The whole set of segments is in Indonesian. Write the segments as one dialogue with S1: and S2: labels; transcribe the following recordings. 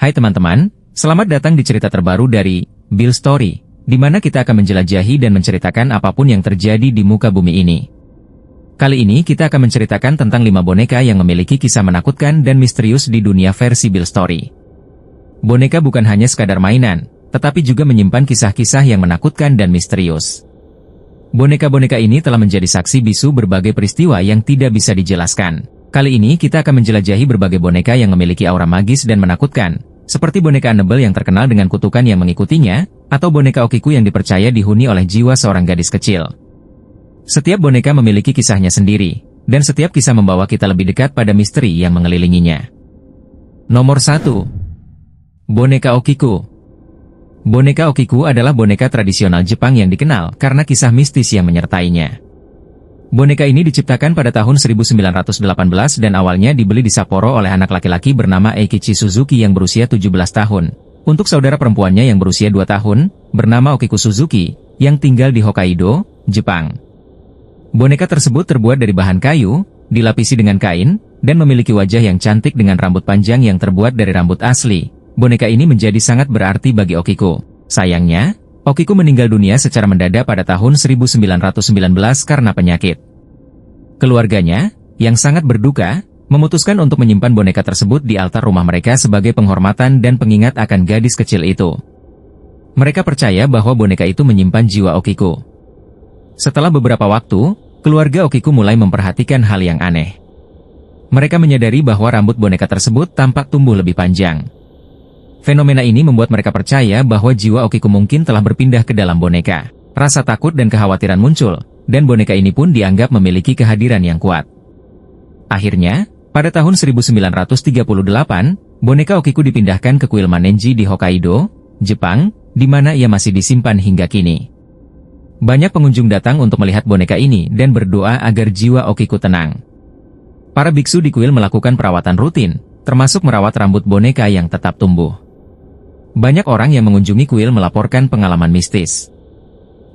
S1: Hai teman-teman, selamat datang di cerita terbaru dari Bill Story, di mana kita akan menjelajahi dan menceritakan apapun yang terjadi di muka bumi ini. Kali ini kita akan menceritakan tentang 5 boneka yang memiliki kisah menakutkan dan misterius di dunia versi Bill Story. Boneka bukan hanya sekadar mainan, tetapi juga menyimpan kisah-kisah yang menakutkan dan misterius. Boneka-boneka ini telah menjadi saksi bisu berbagai peristiwa yang tidak bisa dijelaskan. Kali ini kita akan menjelajahi berbagai boneka yang memiliki aura magis dan menakutkan, seperti boneka Annabelle yang terkenal dengan kutukan yang mengikutinya, atau boneka Okiku yang dipercaya dihuni oleh jiwa seorang gadis kecil. Setiap boneka memiliki kisahnya sendiri, dan setiap kisah membawa kita lebih dekat pada misteri yang mengelilinginya. Nomor 1. Boneka Okiku. Boneka Okiku adalah boneka tradisional Jepang yang dikenal karena kisah mistis yang menyertainya. Boneka ini diciptakan pada tahun 1918 dan awalnya dibeli di Sapporo oleh anak laki-laki bernama Eikichi Suzuki yang berusia 17 tahun, untuk saudara perempuannya yang berusia 2 tahun, bernama Okiku Suzuki, yang tinggal di Hokkaido, Jepang. Boneka tersebut terbuat dari bahan kayu, dilapisi dengan kain, dan memiliki wajah yang cantik dengan rambut panjang yang terbuat dari rambut asli. Boneka ini menjadi sangat berarti bagi Okiku. Sayangnya, Okiku meninggal dunia secara mendadak pada tahun 1919 karena penyakit. Keluarganya, yang sangat berduka, memutuskan untuk menyimpan boneka tersebut di altar rumah mereka sebagai penghormatan dan pengingat akan gadis kecil itu. Mereka percaya bahwa boneka itu menyimpan jiwa Okiku. Setelah beberapa waktu, keluarga Okiku mulai memperhatikan hal yang aneh. Mereka menyadari bahwa rambut boneka tersebut tampak tumbuh lebih panjang. Fenomena ini membuat mereka percaya bahwa jiwa Okiku mungkin telah berpindah ke dalam boneka. Rasa takut dan kekhawatiran muncul, dan boneka ini pun dianggap memiliki kehadiran yang kuat. Akhirnya, pada tahun 1938, boneka Okiku dipindahkan ke kuil Manenji di Hokkaido, Jepang, di mana ia masih disimpan hingga kini. Banyak pengunjung datang untuk melihat boneka ini dan berdoa agar jiwa Okiku tenang. Para biksu di kuil melakukan perawatan rutin, termasuk merawat rambut boneka yang tetap tumbuh. Banyak orang yang mengunjungi kuil melaporkan pengalaman mistis.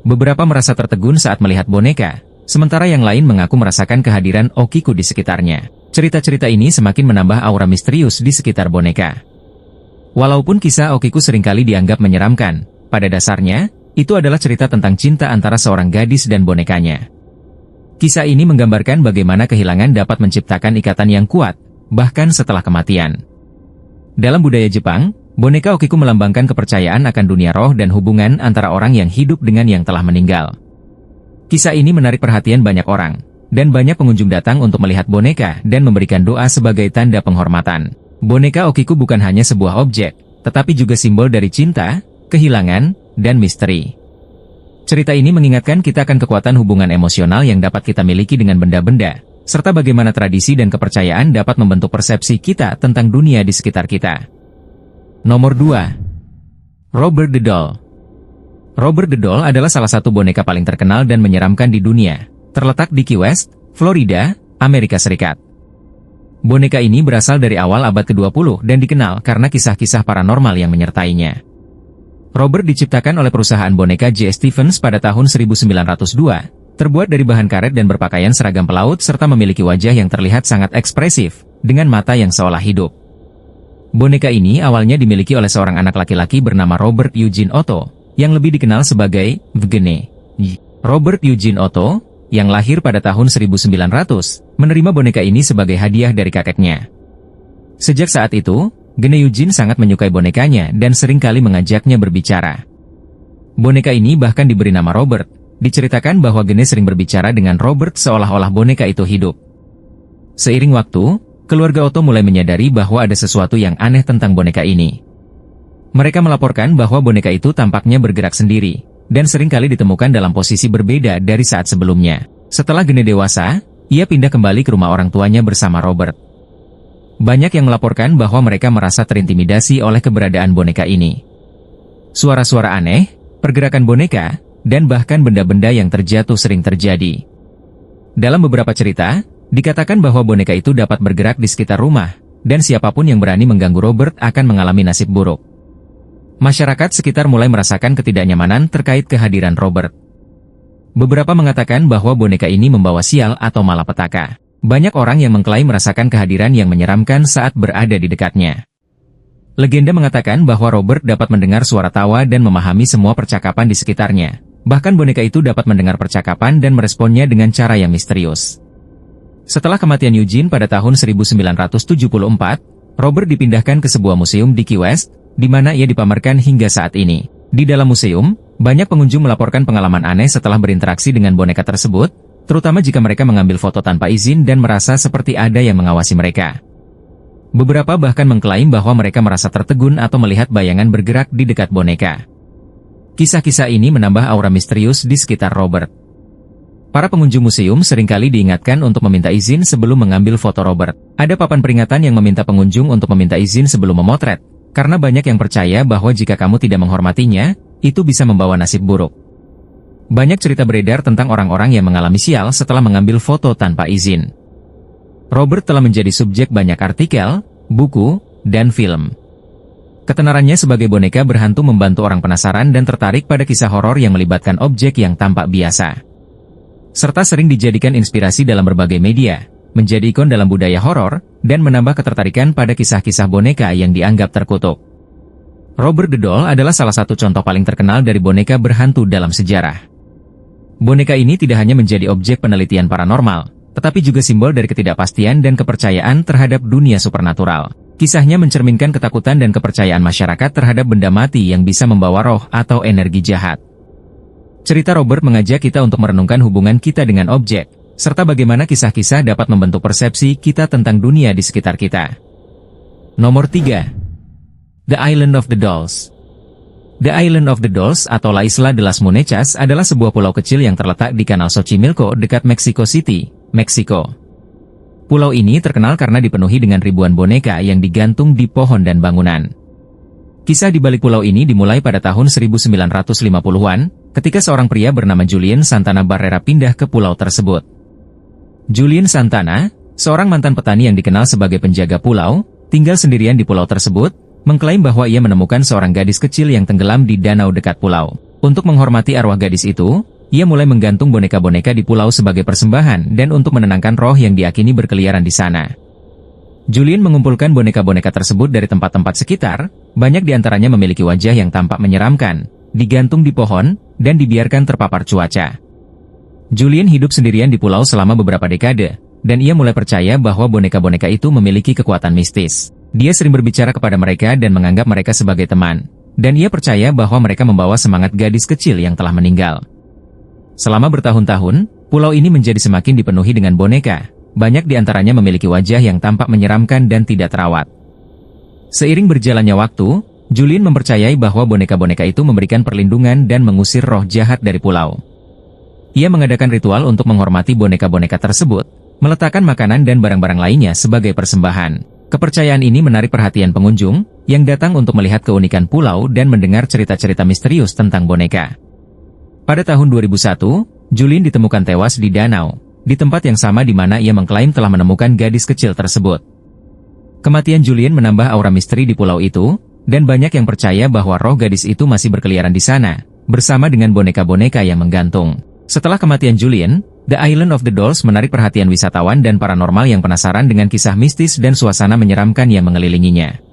S1: Beberapa merasa tertegun saat melihat boneka, sementara yang lain mengaku merasakan kehadiran Okiku di sekitarnya. Cerita-cerita ini semakin menambah aura misterius di sekitar boneka. Walaupun kisah Okiku seringkali dianggap menyeramkan, pada dasarnya, itu adalah cerita tentang cinta antara seorang gadis dan bonekanya. Kisah ini menggambarkan bagaimana kehilangan dapat menciptakan ikatan yang kuat, bahkan setelah kematian. Dalam budaya Jepang, boneka Okiku melambangkan kepercayaan akan dunia roh dan hubungan antara orang yang hidup dengan yang telah meninggal. Kisah ini menarik perhatian banyak orang, dan banyak pengunjung datang untuk melihat boneka dan memberikan doa sebagai tanda penghormatan. Boneka Okiku bukan hanya sebuah objek, tetapi juga simbol dari cinta, kehilangan, dan misteri. Cerita ini mengingatkan kita akan kekuatan hubungan emosional yang dapat kita miliki dengan benda-benda, serta bagaimana tradisi dan kepercayaan dapat membentuk persepsi kita tentang dunia di sekitar kita. Nomor 2. Robert the Doll. Robert the Doll adalah salah satu boneka paling terkenal dan menyeramkan di dunia, terletak di Key West, Florida, Amerika Serikat. Boneka ini berasal dari awal abad ke-20 dan dikenal karena kisah-kisah paranormal yang menyertainya. Robert diciptakan oleh perusahaan boneka J. Stevens pada tahun 1902, terbuat dari bahan karet dan berpakaian seragam pelaut serta memiliki wajah yang terlihat sangat ekspresif, dengan mata yang seolah hidup. Boneka ini awalnya dimiliki oleh seorang anak laki-laki bernama Robert Eugene Otto, yang lebih dikenal sebagai Vgene. Robert Eugene Otto, yang lahir pada tahun 1900, menerima boneka ini sebagai hadiah dari kakeknya. Sejak saat itu, Gene Eugene sangat menyukai bonekanya dan seringkali mengajaknya berbicara. Boneka ini bahkan diberi nama Robert. Diceritakan bahwa Gene sering berbicara dengan Robert seolah-olah boneka itu hidup. Seiring waktu, keluarga Otto mulai menyadari bahwa ada sesuatu yang aneh tentang boneka ini. Mereka melaporkan bahwa boneka itu tampaknya bergerak sendiri, dan seringkali ditemukan dalam posisi berbeda dari saat sebelumnya. Setelah Gene dewasa, ia pindah kembali ke rumah orang tuanya bersama Robert. Banyak yang melaporkan bahwa mereka merasa terintimidasi oleh keberadaan boneka ini. Suara-suara aneh, pergerakan boneka, dan bahkan benda-benda yang terjatuh sering terjadi. Dalam beberapa cerita, dikatakan bahwa boneka itu dapat bergerak di sekitar rumah, dan siapapun yang berani mengganggu Robert akan mengalami nasib buruk. Masyarakat sekitar mulai merasakan ketidaknyamanan terkait kehadiran Robert. Beberapa mengatakan bahwa boneka ini membawa sial atau malapetaka. Banyak orang yang mengklaim merasakan kehadiran yang menyeramkan saat berada di dekatnya. Legenda mengatakan bahwa Robert dapat mendengar suara tawa dan memahami semua percakapan di sekitarnya. Bahkan boneka itu dapat mendengar percakapan dan meresponnya dengan cara yang misterius. Setelah kematian Eugene pada tahun 1974, Robert dipindahkan ke sebuah museum di Key West, di mana ia dipamerkan hingga saat ini. Di dalam museum, banyak pengunjung melaporkan pengalaman aneh setelah berinteraksi dengan boneka tersebut, terutama jika mereka mengambil foto tanpa izin dan merasa seperti ada yang mengawasi mereka. Beberapa bahkan mengklaim bahwa mereka merasa tertegun atau melihat bayangan bergerak di dekat boneka. Kisah-kisah ini menambah aura misterius di sekitar Robert. Para pengunjung museum seringkali diingatkan untuk meminta izin sebelum mengambil foto Robert. Ada papan peringatan yang meminta pengunjung untuk meminta izin sebelum memotret, karena banyak yang percaya bahwa jika kamu tidak menghormatinya, itu bisa membawa nasib buruk. Banyak cerita beredar tentang orang-orang yang mengalami sial setelah mengambil foto tanpa izin. Robert telah menjadi subjek banyak artikel, buku, dan film. Ketenarannya sebagai boneka berhantu membantu orang penasaran dan tertarik pada kisah horor yang melibatkan objek yang tampak biasa. Serta sering dijadikan inspirasi dalam berbagai media, menjadi ikon dalam budaya horor, dan menambah ketertarikan pada kisah-kisah boneka yang dianggap terkutuk. Robert the Doll adalah salah satu contoh paling terkenal dari boneka berhantu dalam sejarah. Boneka ini tidak hanya menjadi objek penelitian paranormal, tetapi juga simbol dari ketidakpastian dan kepercayaan terhadap dunia supernatural. Kisahnya mencerminkan ketakutan dan kepercayaan masyarakat terhadap benda mati yang bisa membawa roh atau energi jahat. Cerita Robert mengajak kita untuk merenungkan hubungan kita dengan objek, serta bagaimana kisah-kisah dapat membentuk persepsi kita tentang dunia di sekitar kita. Nomor 3. The Island of the Dolls. The Island of the Dolls atau La Isla de las Muñecas adalah sebuah pulau kecil yang terletak di Kanal Xochimilco dekat Mexico City, Meksiko. Pulau ini terkenal karena dipenuhi dengan ribuan boneka yang digantung di pohon dan bangunan. Kisah di balik pulau ini dimulai pada tahun 1950-an, ketika seorang pria bernama Julian Santana Barrera pindah ke pulau tersebut. Julian Santana, seorang mantan petani yang dikenal sebagai penjaga pulau, tinggal sendirian di pulau tersebut, mengklaim bahwa ia menemukan seorang gadis kecil yang tenggelam di danau dekat pulau. Untuk menghormati arwah gadis itu, ia mulai menggantung boneka-boneka di pulau sebagai persembahan dan untuk menenangkan roh yang diakini berkeliaran di sana. Julian mengumpulkan boneka-boneka tersebut dari tempat-tempat sekitar, banyak diantaranya memiliki wajah yang tampak menyeramkan, digantung di pohon, dan dibiarkan terpapar cuaca. Julian hidup sendirian di pulau selama beberapa dekade, dan ia mulai percaya bahwa boneka-boneka itu memiliki kekuatan mistis. Dia sering berbicara kepada mereka dan menganggap mereka sebagai teman, dan ia percaya bahwa mereka membawa semangat gadis kecil yang telah meninggal. Selama bertahun-tahun, pulau ini menjadi semakin dipenuhi dengan boneka, banyak diantaranya memiliki wajah yang tampak menyeramkan dan tidak terawat. Seiring berjalannya waktu, Julian mempercayai bahwa boneka-boneka itu memberikan perlindungan dan mengusir roh jahat dari pulau. Ia mengadakan ritual untuk menghormati boneka-boneka tersebut, meletakkan makanan dan barang-barang lainnya sebagai persembahan. Kepercayaan ini menarik perhatian pengunjung, yang datang untuk melihat keunikan pulau dan mendengar cerita-cerita misterius tentang boneka. Pada tahun 2001, Julian ditemukan tewas di danau, di tempat yang sama di mana ia mengklaim telah menemukan gadis kecil tersebut. Kematian Julian menambah aura misteri di pulau itu, dan banyak yang percaya bahwa roh gadis itu masih berkeliaran di sana, bersama dengan boneka-boneka yang menggantung. Setelah kematian Julian, The Island of the Dolls menarik perhatian wisatawan dan paranormal yang penasaran dengan kisah mistis dan suasana menyeramkan yang mengelilinginya.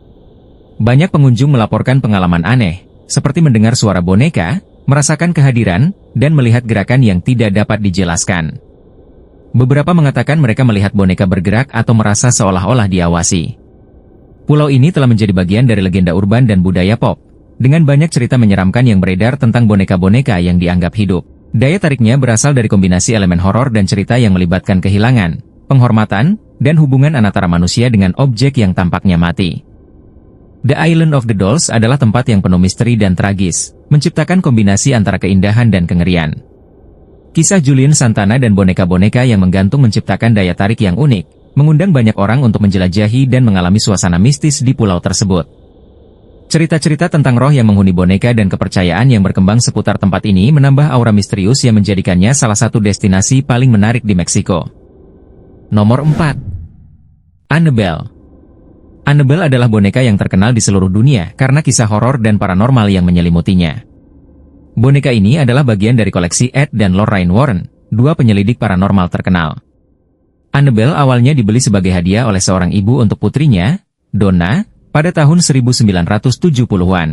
S1: Banyak pengunjung melaporkan pengalaman aneh, seperti mendengar suara boneka, merasakan kehadiran, dan melihat gerakan yang tidak dapat dijelaskan. Beberapa mengatakan mereka melihat boneka bergerak atau merasa seolah-olah diawasi. Pulau ini telah menjadi bagian dari legenda urban dan budaya pop, dengan banyak cerita menyeramkan yang beredar tentang boneka-boneka yang dianggap hidup. Daya tariknya berasal dari kombinasi elemen horor dan cerita yang melibatkan kehilangan, penghormatan, dan hubungan antara manusia dengan objek yang tampaknya mati. The Island of the Dolls adalah tempat yang penuh misteri dan tragis, menciptakan kombinasi antara keindahan dan kengerian. Kisah Julian Santana dan boneka-boneka yang menggantung menciptakan daya tarik yang unik, mengundang banyak orang untuk menjelajahi dan mengalami suasana mistis di pulau tersebut. Cerita-cerita tentang roh yang menghuni boneka dan kepercayaan yang berkembang seputar tempat ini menambah aura misterius yang menjadikannya salah satu destinasi paling menarik di Meksiko. Nomor 4. Annabelle. Annabelle adalah boneka yang terkenal di seluruh dunia karena kisah horor dan paranormal yang menyelimutinya. Boneka ini adalah bagian dari koleksi Ed dan Lorraine Warren, dua penyelidik paranormal terkenal. Annabelle awalnya dibeli sebagai hadiah oleh seorang ibu untuk putrinya, Donna, pada tahun 1970-an.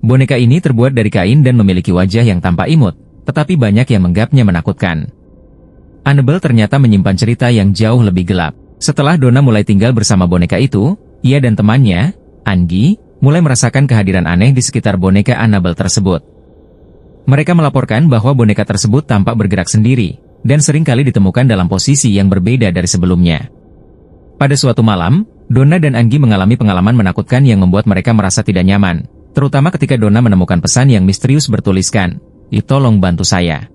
S1: Boneka ini terbuat dari kain dan memiliki wajah yang tampak imut, tetapi banyak yang menganggapnya menakutkan. Annabelle ternyata menyimpan cerita yang jauh lebih gelap. Setelah Donna mulai tinggal bersama boneka itu, ia dan temannya, Angie, mulai merasakan kehadiran aneh di sekitar boneka Annabelle tersebut. Mereka melaporkan bahwa boneka tersebut tampak bergerak sendiri, dan sering kali ditemukan dalam posisi yang berbeda dari sebelumnya. Pada suatu malam, Donna dan Angie mengalami pengalaman menakutkan yang membuat mereka merasa tidak nyaman, terutama ketika Donna menemukan pesan yang misterius bertuliskan, "Tolong bantu saya."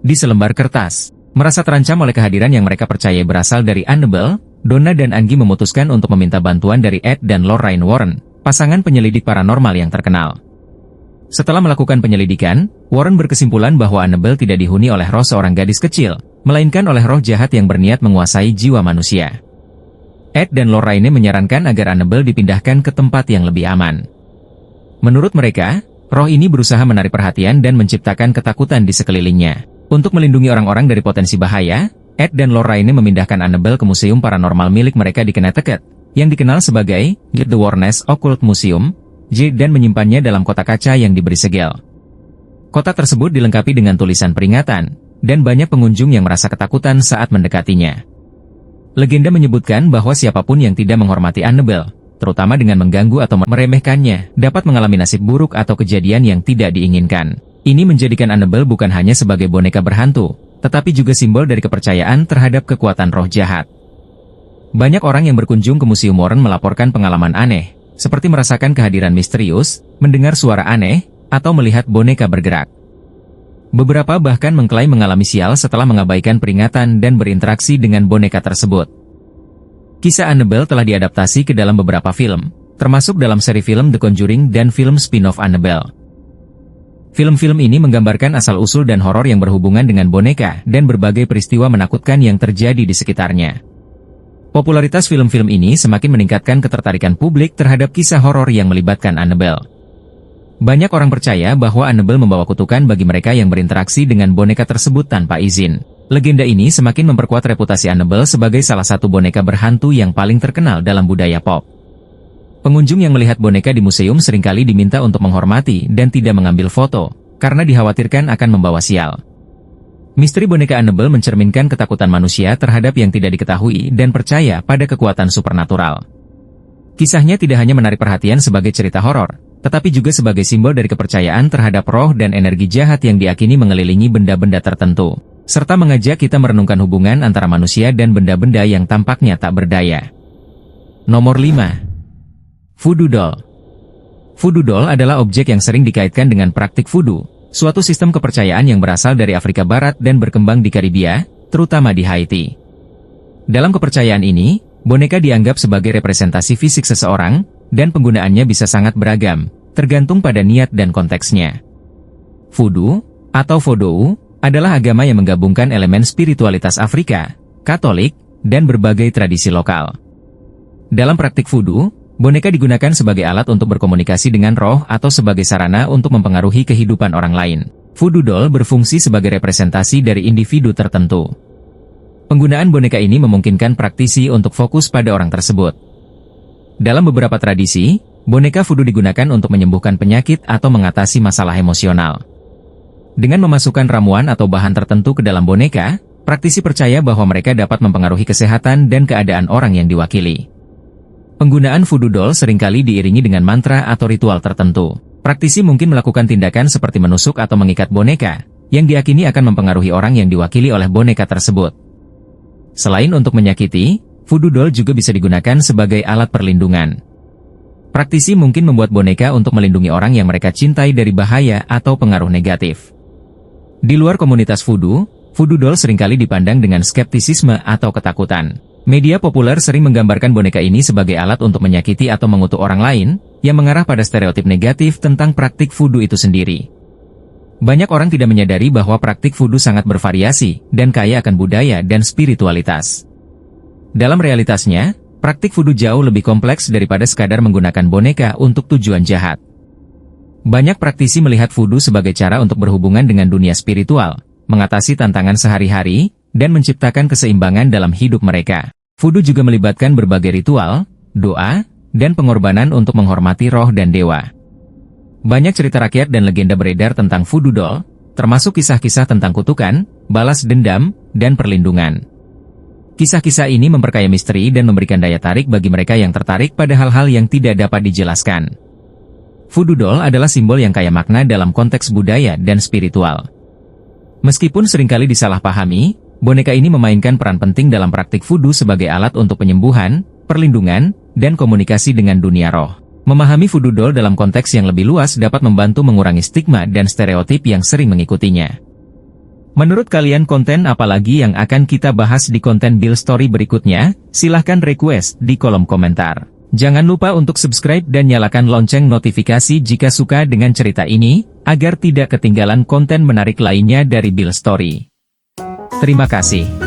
S1: Di selembar kertas, merasa terancam oleh kehadiran yang mereka percaya berasal dari Annabelle, Donna dan Angie memutuskan untuk meminta bantuan dari Ed dan Lorraine Warren, pasangan penyelidik paranormal yang terkenal. Setelah melakukan penyelidikan, Warren berkesimpulan bahwa Annabelle tidak dihuni oleh roh seorang gadis kecil, melainkan oleh roh jahat yang berniat menguasai jiwa manusia. Ed dan Lorraine menyarankan agar Annabelle dipindahkan ke tempat yang lebih aman. Menurut mereka, roh ini berusaha menarik perhatian dan menciptakan ketakutan di sekelilingnya. Untuk melindungi orang-orang dari potensi bahaya, Ed dan Lorraine memindahkan Annabelle ke museum paranormal milik mereka di Connecticut, yang dikenal sebagai The Warnes Occult Museum, dan menyimpannya dalam kotak kaca yang diberi segel. Kotak tersebut dilengkapi dengan tulisan peringatan, dan banyak pengunjung yang merasa ketakutan saat mendekatinya. Legenda menyebutkan bahwa siapapun yang tidak menghormati Annabelle, terutama dengan mengganggu atau meremehkannya, dapat mengalami nasib buruk atau kejadian yang tidak diinginkan. Ini menjadikan Annabelle bukan hanya sebagai boneka berhantu, tetapi juga simbol dari kepercayaan terhadap kekuatan roh jahat. Banyak orang yang berkunjung ke Museum Warren melaporkan pengalaman aneh, seperti merasakan kehadiran misterius, mendengar suara aneh, atau melihat boneka bergerak. Beberapa bahkan mengklaim mengalami sial setelah mengabaikan peringatan dan berinteraksi dengan boneka tersebut. Kisah Annabelle telah diadaptasi ke dalam beberapa film, termasuk dalam seri film The Conjuring dan film spin-off Annabelle. Film-film ini menggambarkan asal-usul dan horor yang berhubungan dengan boneka dan berbagai peristiwa menakutkan yang terjadi di sekitarnya. Popularitas film-film ini semakin meningkatkan ketertarikan publik terhadap kisah horor yang melibatkan Annabelle. Banyak orang percaya bahwa Annabelle membawa kutukan bagi mereka yang berinteraksi dengan boneka tersebut tanpa izin. Legenda ini semakin memperkuat reputasi Annabelle sebagai salah satu boneka berhantu yang paling terkenal dalam budaya pop. Pengunjung yang melihat boneka di museum seringkali diminta untuk menghormati dan tidak mengambil foto, karena dikhawatirkan akan membawa sial. Misteri boneka Annabelle mencerminkan ketakutan manusia terhadap yang tidak diketahui dan percaya pada kekuatan supernatural. Kisahnya tidak hanya menarik perhatian sebagai cerita horor, tetapi juga sebagai simbol dari kepercayaan terhadap roh dan energi jahat yang diyakini mengelilingi benda-benda tertentu, serta mengajak kita merenungkan hubungan antara manusia dan benda-benda yang tampaknya tak berdaya. Nomor 5. Voodoo Doll. Voodoo Doll adalah objek yang sering dikaitkan dengan praktik voodoo, suatu sistem kepercayaan yang berasal dari Afrika Barat dan berkembang di Karibia, terutama di Haiti. Dalam kepercayaan ini, boneka dianggap sebagai representasi fisik seseorang, dan penggunaannya bisa sangat beragam, tergantung pada niat dan konteksnya. Voodoo, atau Vodou, adalah agama yang menggabungkan elemen spiritualitas Afrika, Katolik, dan berbagai tradisi lokal. Dalam praktik voodoo, boneka digunakan sebagai alat untuk berkomunikasi dengan roh atau sebagai sarana untuk mempengaruhi kehidupan orang lain. Voodoo doll berfungsi sebagai representasi dari individu tertentu. Penggunaan boneka ini memungkinkan praktisi untuk fokus pada orang tersebut. Dalam beberapa tradisi, boneka voodoo digunakan untuk menyembuhkan penyakit atau mengatasi masalah emosional. Dengan memasukkan ramuan atau bahan tertentu ke dalam boneka, praktisi percaya bahwa mereka dapat mempengaruhi kesehatan dan keadaan orang yang diwakili. Penggunaan voodoo doll seringkali diiringi dengan mantra atau ritual tertentu. Praktisi mungkin melakukan tindakan seperti menusuk atau mengikat boneka, yang diyakini akan mempengaruhi orang yang diwakili oleh boneka tersebut. Selain untuk menyakiti, voodoo doll juga bisa digunakan sebagai alat perlindungan. Praktisi mungkin membuat boneka untuk melindungi orang yang mereka cintai dari bahaya atau pengaruh negatif. Di luar komunitas voodoo doll seringkali dipandang dengan skeptisisme atau ketakutan. Media populer sering menggambarkan boneka ini sebagai alat untuk menyakiti atau mengutuk orang lain, yang mengarah pada stereotip negatif tentang praktik voodoo itu sendiri. Banyak orang tidak menyadari bahwa praktik voodoo sangat bervariasi, dan kaya akan budaya dan spiritualitas. Dalam realitasnya, praktik voodoo jauh lebih kompleks daripada sekadar menggunakan boneka untuk tujuan jahat. Banyak praktisi melihat voodoo sebagai cara untuk berhubungan dengan dunia spiritual, mengatasi tantangan sehari-hari, dan menciptakan keseimbangan dalam hidup mereka. Voodoo juga melibatkan berbagai ritual, doa, dan pengorbanan untuk menghormati roh dan dewa. Banyak cerita rakyat dan legenda beredar tentang voodoo doll, termasuk kisah-kisah tentang kutukan, balas dendam, dan perlindungan. Kisah-kisah ini memperkaya misteri dan memberikan daya tarik bagi mereka yang tertarik pada hal-hal yang tidak dapat dijelaskan. Voodoo doll adalah simbol yang kaya makna dalam konteks budaya dan spiritual. Meskipun seringkali disalahpahami, boneka ini memainkan peran penting dalam praktik voodoo sebagai alat untuk penyembuhan, perlindungan, dan komunikasi dengan dunia roh. Memahami voodoo doll dalam konteks yang lebih luas dapat membantu mengurangi stigma dan stereotip yang sering mengikutinya. Menurut kalian konten apa lagi yang akan kita bahas di konten Bill Story berikutnya? Silahkan request di kolom komentar. Jangan lupa untuk subscribe dan nyalakan lonceng notifikasi jika suka dengan cerita ini, agar tidak ketinggalan konten menarik lainnya dari Bill Story. Terima kasih.